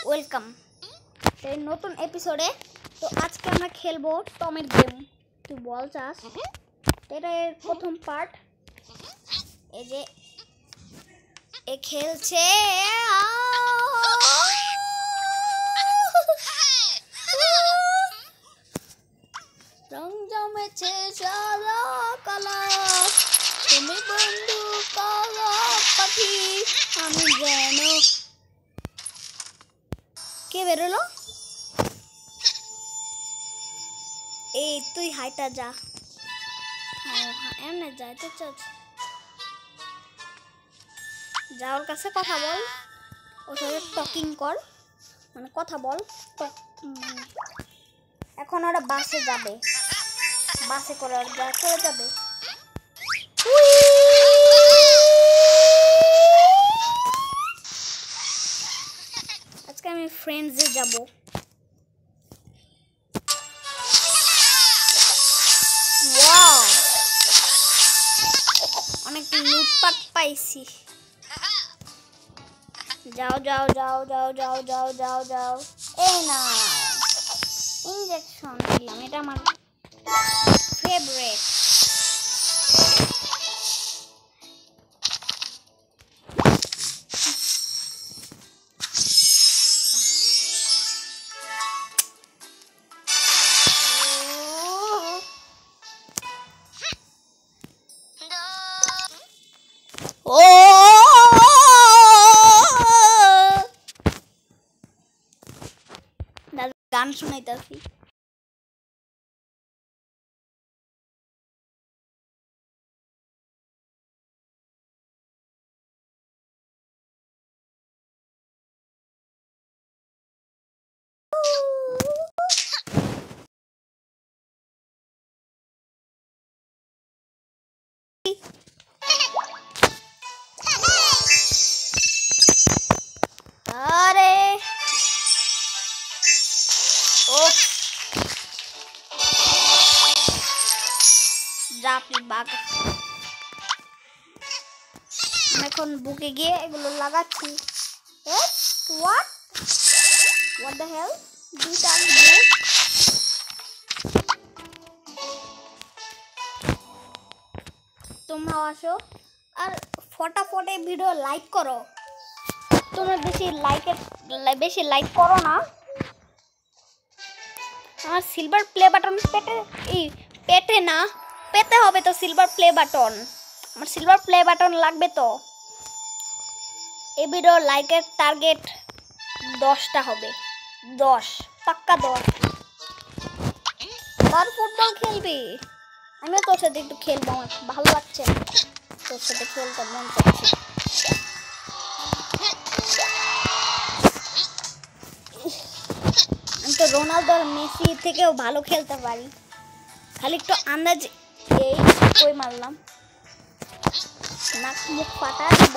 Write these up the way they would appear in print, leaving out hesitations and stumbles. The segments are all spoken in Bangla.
ওয়েলকাম এই নতুন এপিসোডে। তো আজকে আমরা খেলবো টমের গেম। তুই বল চাস, এটা এর প্রথম পার্ট। এই যে এ খেলছে, রং জমেছে সাদা কালা, তুমি বন্ধু কালা পাখি, আমি যেন। কে বেরোলো? এই তুই হাইটা যা। এমনি যাইতে চাচ্ছ, যা ওর কাছে কথা বল, ওর সাথে টকিং কর, মানে কথা বল। এখন ওরা বাসে যাবে, বাসে করে ওরা যা করে যাবে। আজকে আমি ফ্রেন্ডসে যাব। অনেক লুটপাট পাইছি। যাও যাও যাও যাও যাও যাও যাও যাও। এই না, ইনজেকশন দিলাম, এটা আমার ফেভারিট। ও গান শুনাইতাছি। আরে ও জাপি বাগ। এখন বুকে গিয়ে এগুলো লাগাচ্ছি। হোয়াট হোয়াট দ্য হেল দুইটা দিয়ে। তোমরাও আসো আর ফটাফট এই ভিডিও লাইক করো। তোমরা বেশি লাইক করো না। আমার সিলভার প্লে বাটন পেটে না পেতে হবে তো। সিলভার প্লে বাটন, আমার সিলভার প্লে বাটন লাগবে তো। এই ভিডিও লাইকের টার্গেট 10টা হবে, 10 পাক্কা 10। আর ফুটবল খেলবি? আমিও তোর সাথে একটু খেলবো, আমার ভালো লাগছে, তোর সাথে খেলতে মন চাচ্ছে। আমি তো রোনালদো আর মেসি থেকেও ভালো খেলতে পারি, খালি একটু আন্দাজ। এই কই মারলাম, নাক মুখ ফাটা দিব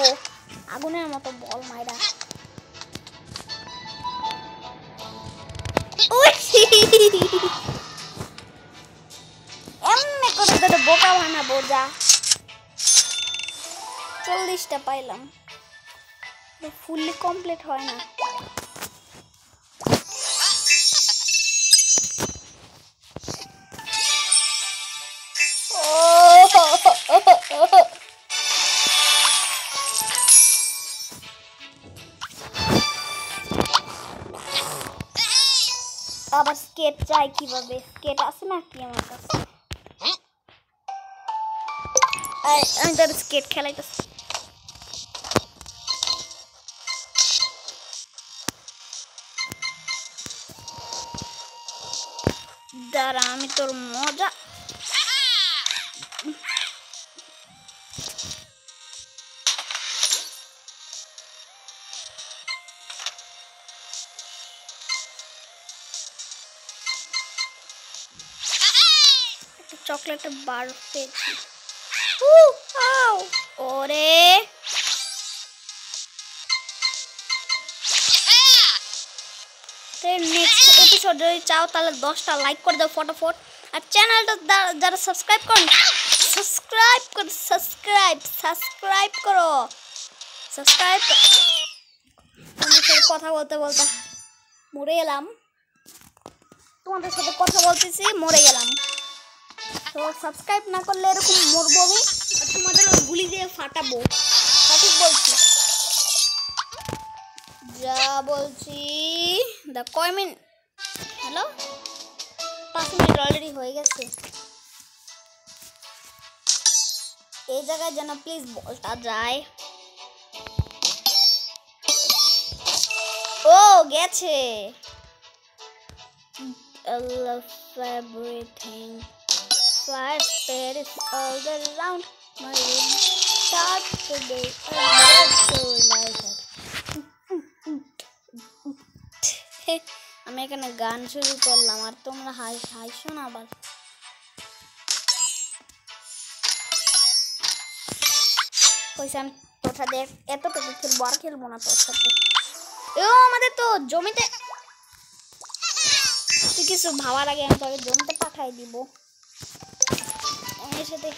আগুনের মতো বল মাইরা। এমনি করে তোর বোকা বানাবো। যা 40টা পাইলাম, ফুললি কমপ্লিট হয় না। আবার স্কেট চাই, কিভাবে স্কেট আছে নাকি আমার কাছে? আমি তোর স্কেট খেলাইতেছি। দাঁড়া, আমি তোর মজা। চকলেটের বার পেয়েছি। ওরে নেক্সট এপিসোড যদি চাও তাহলে 10টা লাইক করে দাও ফটাফট। আর চ্যানেলটা যারা সাবস্ক্রাইব করেন, সাবস্ক্রাইব করো। কথা বলতে বলতে মরে গেলাম, তোমাদের সাথে কথা বলতেছি মরে গেলাম। তো সাবস্ক্রাইব না করলে এরকম মরবো আমি, আর তোমাদের গুলি দিয়ে ফাটাবো। সঠিক বলছি, যা বলছি। দা কয় মিনিট? হ্যালো, 5 মিনিট অলরেডি হয়ে গেছে। এই জায়গায় যেন প্লিজ বলটা যায়। ও গেছে। I love everything. Fire spirits all around my room. Start today. I love so like it. আমি এখানে গান শুরু করলাম আর তোমরা হাসছো না আবার। কইছি আমি তোর সাথে এতটুকু খেলবো, আর খেলবো না তোর সাথে। আমাদের তো জমিতে, তুই কিছু ভাবার আগে আমি তোকে জমিতে পাঠাই দিব। এর সাথে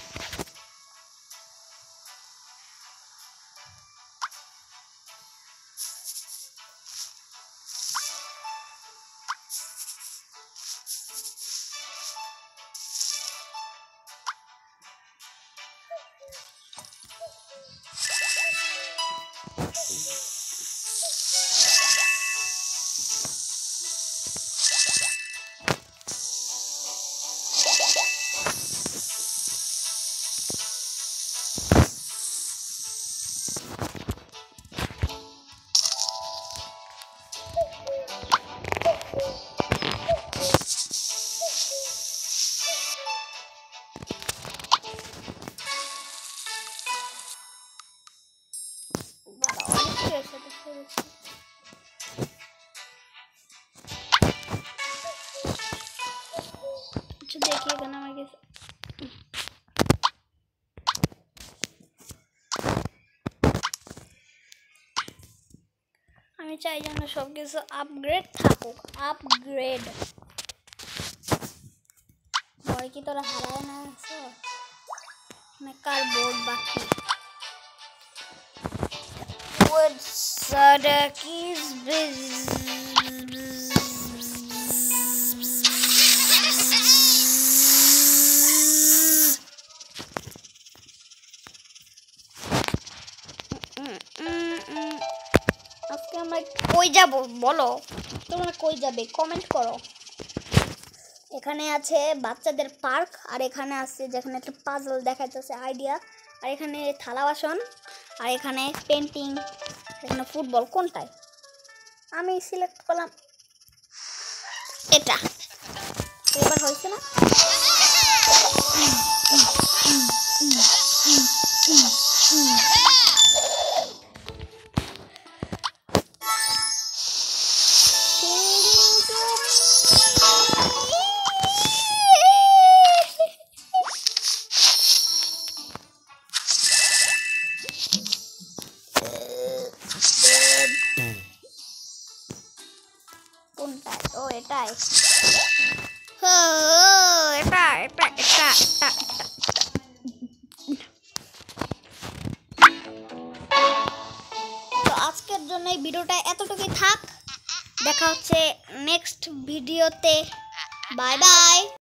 देखिए गाना मैं আমি চাই যেন সব কিছু আপগ্রেড থাকুক। আপগ্রেড পরে কি তোরা হারায় না আছো? মানে কার বোর্ড বাকি? would Sadakis আজকে আমরা কই যাব বলো, তোমরা কই যাবে কমেন্ট করো। এখানে আছে বাচ্চাদের পার্ক, আর এখানে আছে যেখানে একটা পাজল দেখাচ্ছে আইডিয়া, আর এখানে থালা বাসন, আর এখানে পেন্টিং, এখানে ফুটবল। কোনটায় আমি সিলেক্ট করলাম? এটা এবার হয়েছে না? কোনটায়? ও এটাই। এটা এটা এটা এটা তো আজকের জন্য এই ভিডিওটা এতটুকুই থাক। দেখা হচ্ছে নেক্সট ভিডিওতে। Bye bye.